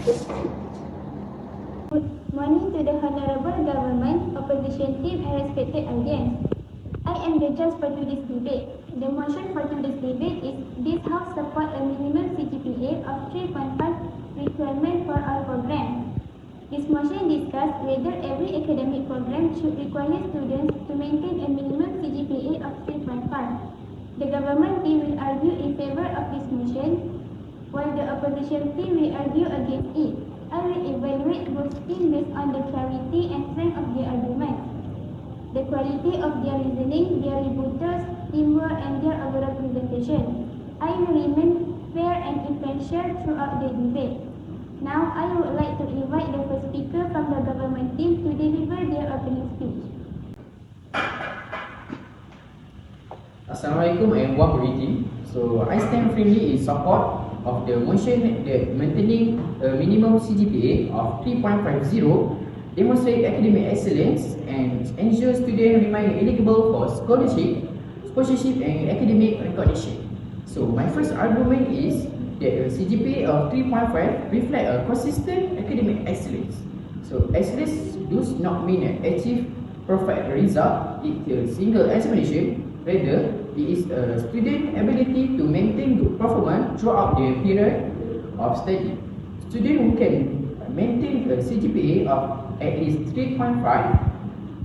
Good morning to the Honorable Government, Opposition Team and respected audience. I am the judge for today's debate. The motion for today's debate is this House support a minimum CGPA of 3.5 requirement for all programs. This motion discusses whether every academic program should require students to maintain a minimum CGPA of 3.5. The government team will argue in favor of this motion, while the opposition team will argue against it. I will evaluate both teams based on the clarity and strength of their arguments, the quality of their reasoning, their rebuttals, teamwork, and their overall presentation. I will remain fair and impartial throughout the debate. Now, I would like to invite the first speaker from the government team to deliver their opening speech. Assalamualaikum and warm greeting. So, I stand firmly in support of the motion that maintaining a minimum CGPA of 3.50 demonstrate academic excellence and ensure students remain eligible for scholarship, sponsorship and academic recognition. So my first argument is that a CGPA of 3.5 reflect a consistent academic excellence. So excellence does not mean an achieve perfect result in a single examination. Rather, it is a student's ability to maintain good performance throughout their period of study. Students who can maintain a CGPA of at least 3.5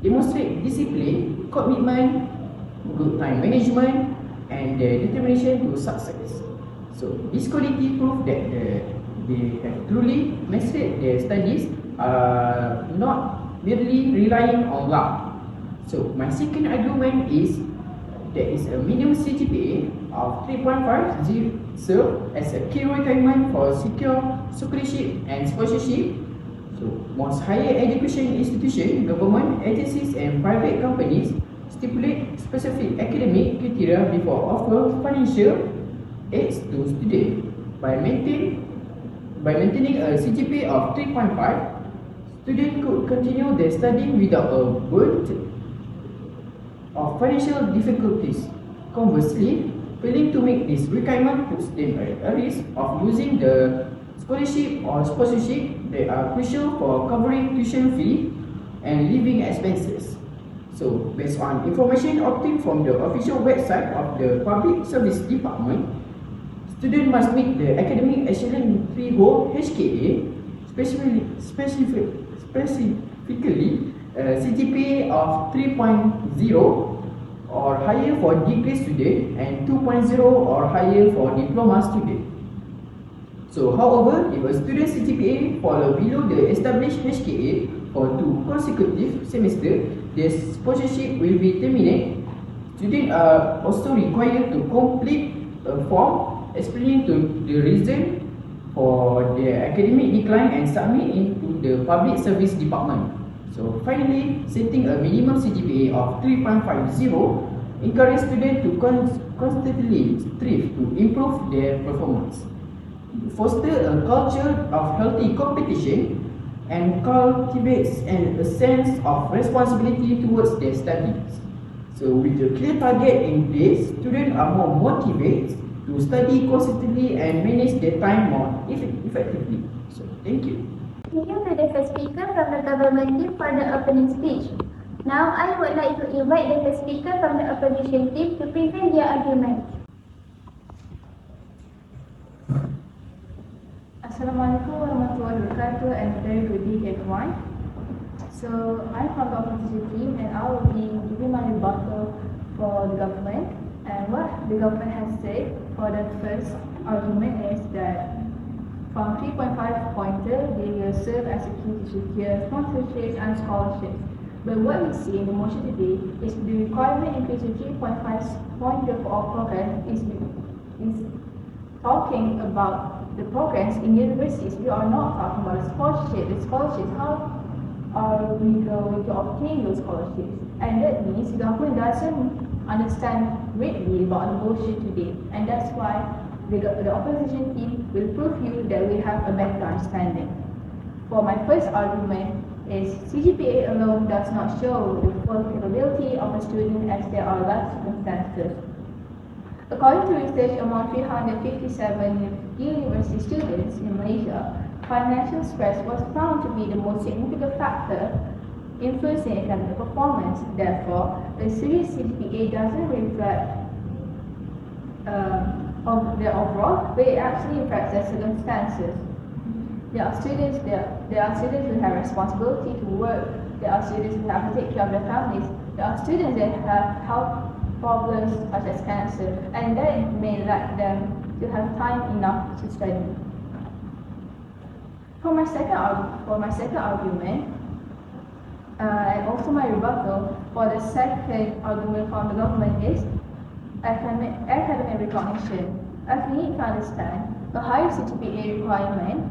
demonstrate discipline, commitment, good time management, and their determination to success. So, this quality proves that they have truly mastered their studies, not merely relying on luck. So, my second argument is there is a minimum CGPA of 3.5 serve as a key requirement for secure scholarship and sponsorship. So, most higher education institutions, government agencies and private companies stipulate specific academic criteria before offer financial aids to students. By maintaining a CGPA of 3.5, students could continue their studying without a burden of financial difficulties. Conversely, failing to meet this requirement puts them at a risk of losing the scholarship or sponsorship that are crucial for covering tuition fee and living expenses. So, based on information obtained from the official website of the Public Service Department, students must meet the Academic Excellence Threshold HKA, specifically CGPA of 3.0 or higher for degree student and 2.0 or higher for diploma student. So, however, if a student's CGPA falls below the established HKA for 2 consecutive semesters, their sponsorship will be terminated. Students are also required to complete a form explaining the reason for their academic decline and submit it to the Public Service Department. So finally, setting a minimum CGPA of 3.50 encourage students to constantly strive to improve their performance, foster a culture of healthy competition, and cultivates a sense of responsibility towards their studies. So with a clear target in place, students are more motivated to study consistently and manage their time more effectively. So thank you. Thank you to the first speaker from the government team for the opening speech. Now, I would like to invite the first speaker from the opposition team to present their arguments. Assalamualaikum warahmatullahi wabarakatuh and very good day everyone. So, I'm from the opposition team and I will be giving my rebuttal for the government. And what the government has said for the first argument is that from 3.5 pointer, they will serve as a key to secure sponsorships and scholarships. But what we see in the motion today is the requirement increase to 3.5 pointer for all programs is talking about the programs in universities. We are not talking about the scholarships, how are we going to obtain those scholarships? And that means the government doesn't understand greatly about the bullshit today. And that's why the opposition team will prove you that we have a better understanding. For my first argument is CGPA alone does not show the full capability of a student as there are life circumstances. According to research among 357 university students in Malaysia, financial stress was found to be the most significant factor influencing academic performance. Therefore, the series CGPA doesn't reflect of their overall, but it actually reflects their circumstances. There are students who have responsibility to work. There are students who have to take care of their families. There are students that have health problems such as cancer, and that may lack them to have time enough to study. For my second argument, and also my rebuttal for the second argument from the government is academic recognition. As we need to understand, a higher CGPA requirement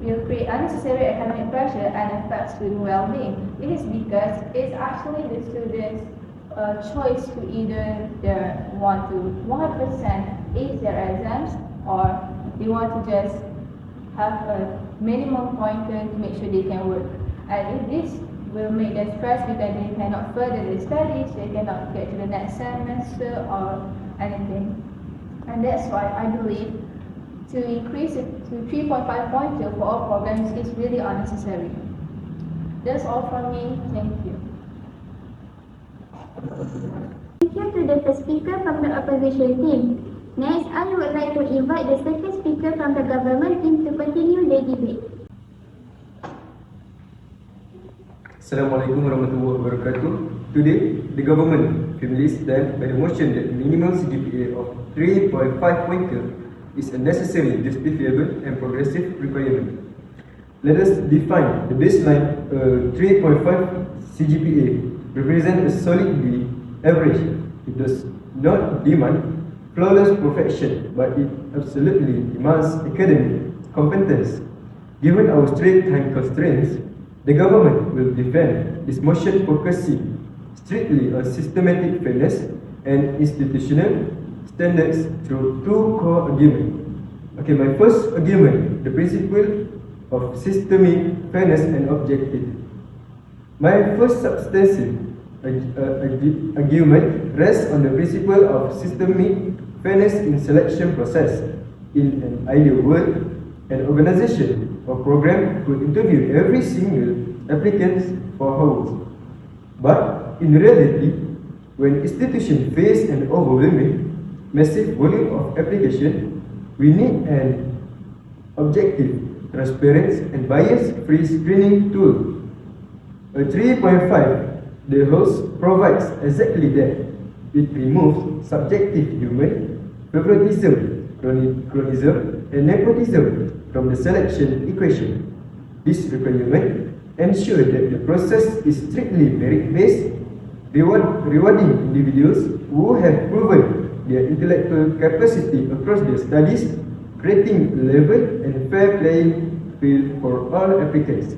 will create unnecessary academic pressure and affect student well-being. It is because it's actually the students' choice to either they want to 100% ace their exams, or they want to just have a minimum pointer to make sure they can work. And if this will make them stressed because they cannot further their studies, they cannot get to the next semester or anything. And that's why I believe to increase it to 3.5 pointer for all programs is really unnecessary. That's all from me. Thank you. Thank you to the first speaker from the opposition team. Next, I would like to invite the second speaker from the government team to continue the debate. Assalamualaikum warahmatullahi wabarakatuh. Today, the government firmly stands by the motion that minimum CGPA of 3.5 pointer is a necessary, justifiable and progressive requirement. Let us define the baseline. 3.5 CGPA represents a solidly average. It does not demand flawless perfection, but it absolutely demands academic competence. Given our strict time constraints, the government will defend this motion focusing strictly on systematic fairness and institutional standards through two core arguments. Okay, my first argument, the principle of systemic fairness and objective. My first substantive argument rests on the principle of systemic fairness in selection process. In an ideal world, an organization or program could interview every single applicant for hours. But in reality, when institutions face an overwhelming, massive volume of application, we need an objective, transparent and bias-free screening tool. A 3.5, the host provides exactly that. It removes subjective human favoritism, chronism, and nepotism from the selection equation. This requirement ensures that the process is strictly merit-based, rewarding individuals who have proven their intellectual capacity across their studies, creating a level and fair playing field for all applicants.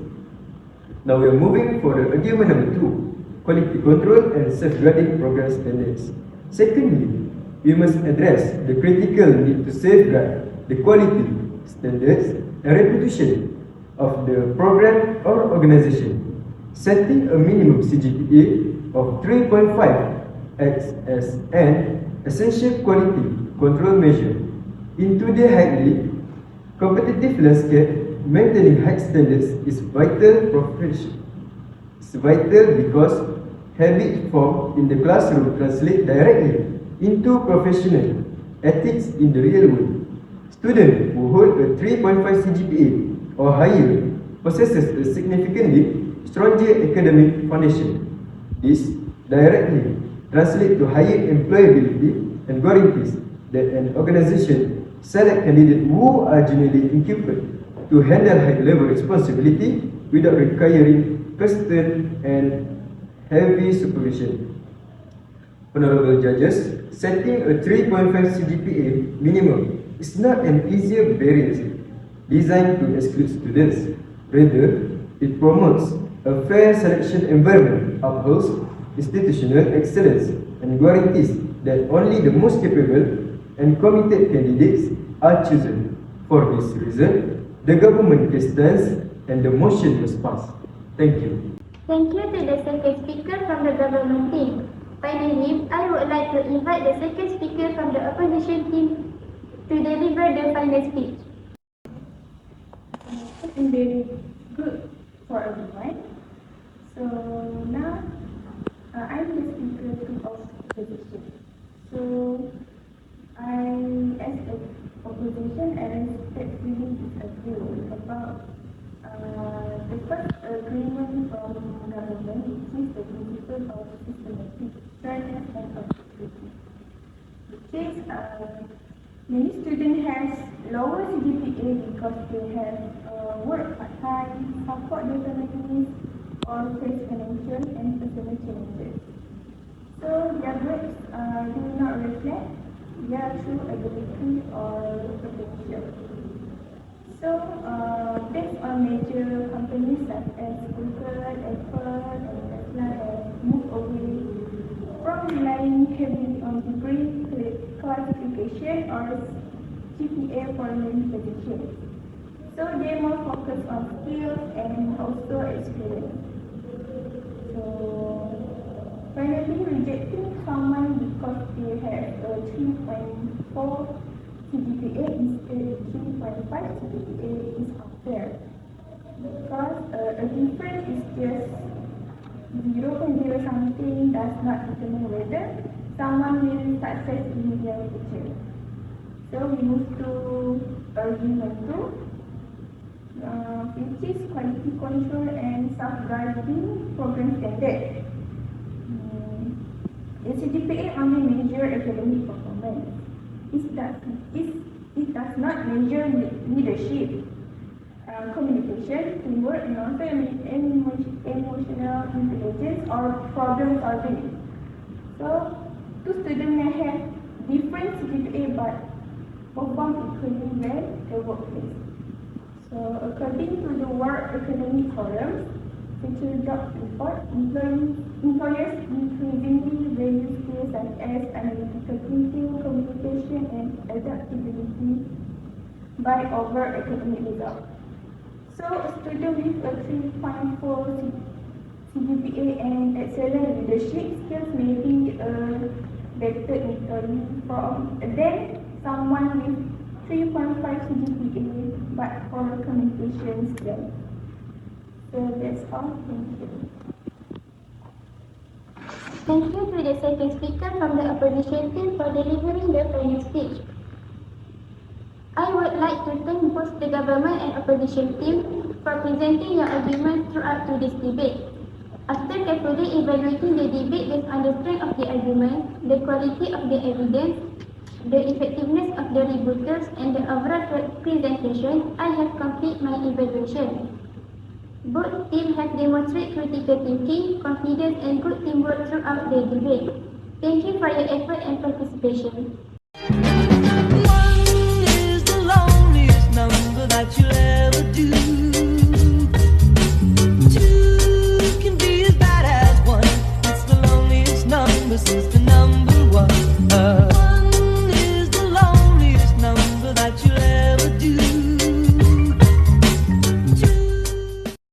Now we are moving for the argument number 2, quality control and safeguarding program standards. Secondly, we must address the critical need to safeguard the quality, standards, and reputation of the program or organization. Setting a minimum CGPA of 3.5 acts as an essential quality control measure. In today's highly competitive landscape, maintaining high standards is vital profession. It's vital because habits formed in the classroom translate directly into professional ethics in the real world. Students who hold a 3.5 CGPA or higher possesses a significantly stronger academic foundation. This directly translates to higher employability and guarantees that an organization select candidates who are genuinely equipped to handle high-level responsibility without requiring constant and heavy supervision. Honorable judges, setting a 3.5 CGPA minimum is not an easier barrier designed to exclude students. Rather, it promotes a fair selection environment, upholds institutional excellence, and guarantees that only the most capable and committed candidates are chosen. For this reason, the government stands and the motion was passed. Thank you. Thank you to the second speaker from the government team. Finally, I would like to invite the second speaker from the opposition team to deliver the final speech. and very good for everyone. So now I'm the speaker of position. So as a opposition, I respectfully disagree about the first agreement from government, which is the principle of systematic fairness and objectivity. Which is many students have lower CGPA because they have work part-time, support their families, or face financial and personal challenges. So their grades do not reflect their true ability or potential. So based on major companies such as Google, Apple, and Tesla have moved away from relying heavily on degree classification or GPA for many positions. So they more focus on skills and also experience. So finally, rejecting someone because they have a 3.4 CGPA instead of 3.5 CGPA is unfair. Because a difference is just 0.0 something does not determine whether someone will success in their future. So we move to argument 2. Which is quality control and safeguarding program standard. The CGPA only measure academic performance. It does not measure leadership, communication, teamwork, and also emotional intelligence or problem solving. So, two students may have different CGPA but perform equally well at the workplace. So, according to the World Economic Forum, future job report, employers increasingly value skills such as analytical thinking, communication, and adaptability by over academic results. So, a student with a 3.4 CGPA and excellent leadership skills may be a better employee than someone with 3.5 CGPA but for communication skills. So that's all. Thank you. Thank you to the second speaker from the opposition team for delivering the final speech. I would like to thank both the government and opposition team for presenting your arguments throughout to this debate. After carefully evaluating the debate based on the strength of the argument, the quality of the evidence, the effectiveness of the rebuttals, and the overall presentation, I have completed my evaluation. Both teams have demonstrated critical thinking, confidence, and good teamwork throughout the debate. Thank you for your effort and participation.